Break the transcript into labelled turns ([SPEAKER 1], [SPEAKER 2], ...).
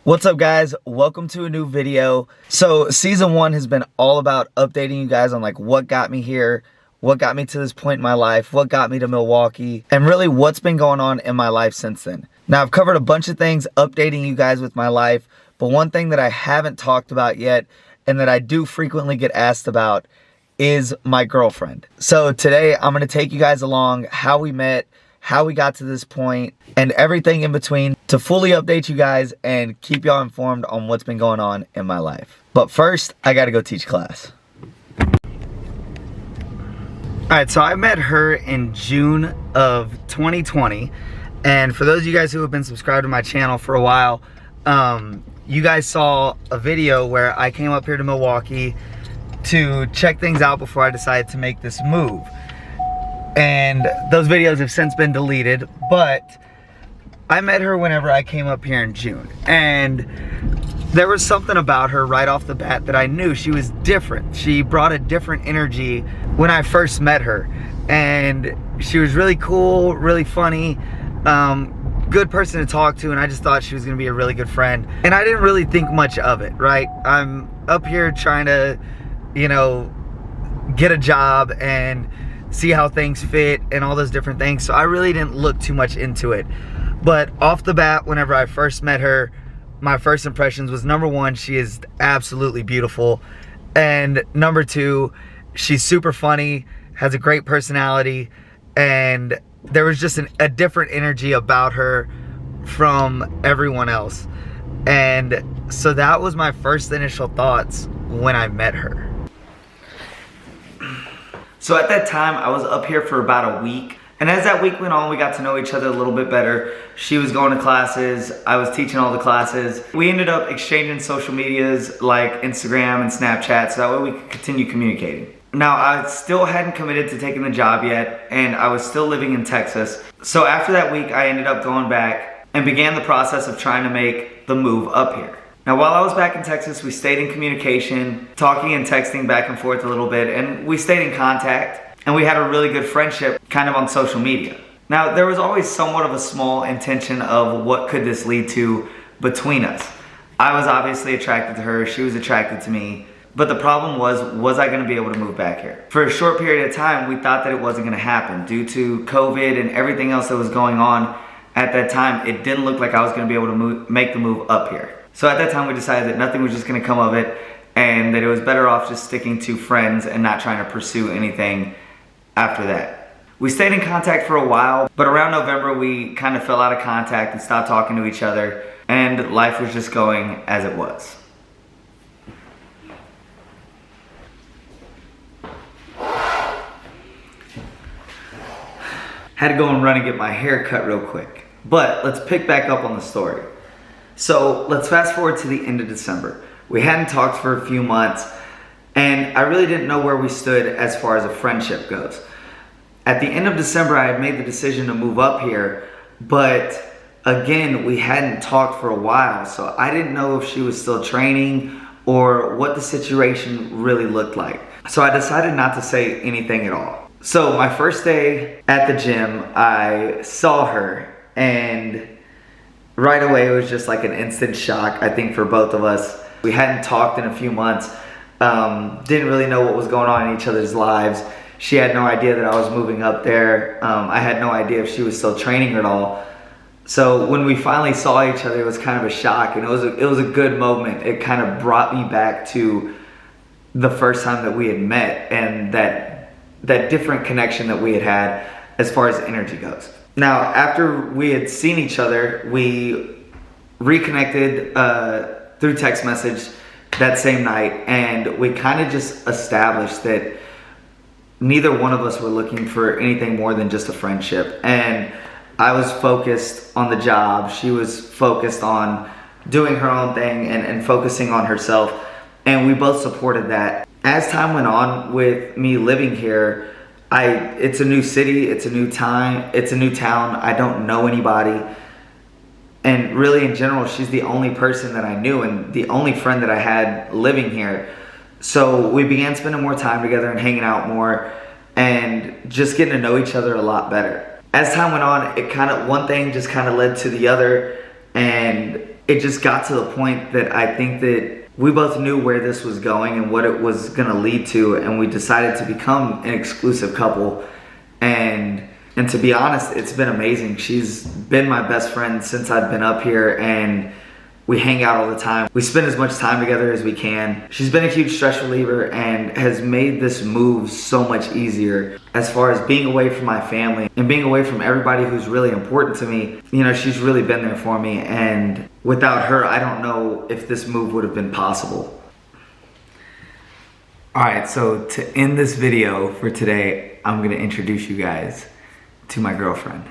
[SPEAKER 1] What's up, guys? Welcome to a new video. So season 1 has been all about updating you guys on like what got me here, what got me to this point in my life, what got me to Milwaukee, and really what's been going on in my life since then. Now, I've covered a bunch of things updating you guys with my life, but one thing that I haven't talked about yet and that I do frequently get asked about is my girlfriend. So today I'm going to take you guys along how we met, how we got to this point, and everything in between to fully update you guys and keep y'all informed on what's been going on in my life. But first, I gotta go teach class. Alright, so I met her in June of 2020, and for those of you guys who have been subscribed to my channel for a while, you guys saw a video where I came up here to Milwaukee to check things out before I decided to make this move. And those videos have since been deleted, but I met her whenever I came up here in June, and there was something about her right off the bat that I knew she was different. She brought a different energy when I first met her, and she was really cool, really funny, good person to talk to, and I just thought she was gonna be a really good friend. And I didn't really think much of it, right? I'm up here trying to, get a job and see how things fit and all those different things, so I really didn't look too much into it. But off the bat, whenever I first met her, my first impressions was, number one, she is absolutely beautiful, and number two, she's super funny, has a great personality, and there was just a different energy about her from everyone else. And so that was my first initial thoughts when I met her. So at that time, I was up here for about a week. And as that week went on, we got to know each other a little bit better. She was going to classes, I was teaching all the classes. We ended up exchanging social medias like Instagram and Snapchat, so that way we could continue communicating. Now, I still hadn't committed to taking the job yet, and I was still living in Texas. So after that week, I ended up going back and began the process of trying to make the move up here. Now, while I was back in Texas, we stayed in communication, talking and texting back and forth a little bit, and we stayed in contact, and we had a really good friendship kind of on social media. Now, there was always somewhat of a small intention of what could this lead to between us. I was obviously attracted to her, she was attracted to me, but the problem was I gonna be able to move back here? For a short period of time, we thought that it wasn't gonna happen. Due to COVID and everything else that was going on at that time, it didn't look like I was gonna be able to make the move up here. So at that time, we decided that nothing was just gonna come of it, and that it was better off just sticking to friends and not trying to pursue anything after that. We stayed in contact for a while, but around November, we kind of fell out of contact and stopped talking to each other, and life was just going as it was. Had to go and run and get my hair cut real quick. But let's pick back up on the story. So let's fast forward to the end of December. We hadn't talked for a few months, and I really didn't know where we stood as far as a friendship goes. At the end of December, I had made the decision to move up here, but again, we hadn't talked for a while, so I didn't know if she was still training or what the situation really looked like. So I decided not to say anything at all. So my first day at the gym, I saw her, and right away, it was just like an instant shock, I think, for both of us. We hadn't talked in a few months, didn't really know what was going on in each other's lives. She had no idea that I was moving up there. I had no idea if she was still training at all. So when we finally saw each other, it was kind of a shock, and it was a good moment. It kind of brought me back to the first time that we had met, and that different connection that we had as far as energy goes. Now, after we had seen each other, we reconnected through text message that same night, and we kind of just established that neither one of us were looking for anything more than just a friendship. And I was focused on the job, she was focused on doing her own thing and focusing on herself, and we both supported that. As time went on with me living here, it's a new city, it's a new town, I don't know anybody. And really, in general, she's the only person that I knew and the only friend that I had living here. So we began spending more time together and hanging out more and just getting to know each other a lot better. As time went on, one thing just kind of led to the other, and it just got to the point that I think that we both knew where this was going and what it was gonna lead to, and we decided to become an exclusive couple. And to be honest, it's been amazing. She's been my best friend since I've been up here, and we hang out all the time. We spend as much time together as we can. She's been a huge stress reliever and has made this move so much easier as far as being away from my family and being away from everybody who's really important to me. You know, she's really been there for me, and without her, I don't know if this move would have been possible. All right, so to end this video for today, I'm gonna introduce you guys to my girlfriend.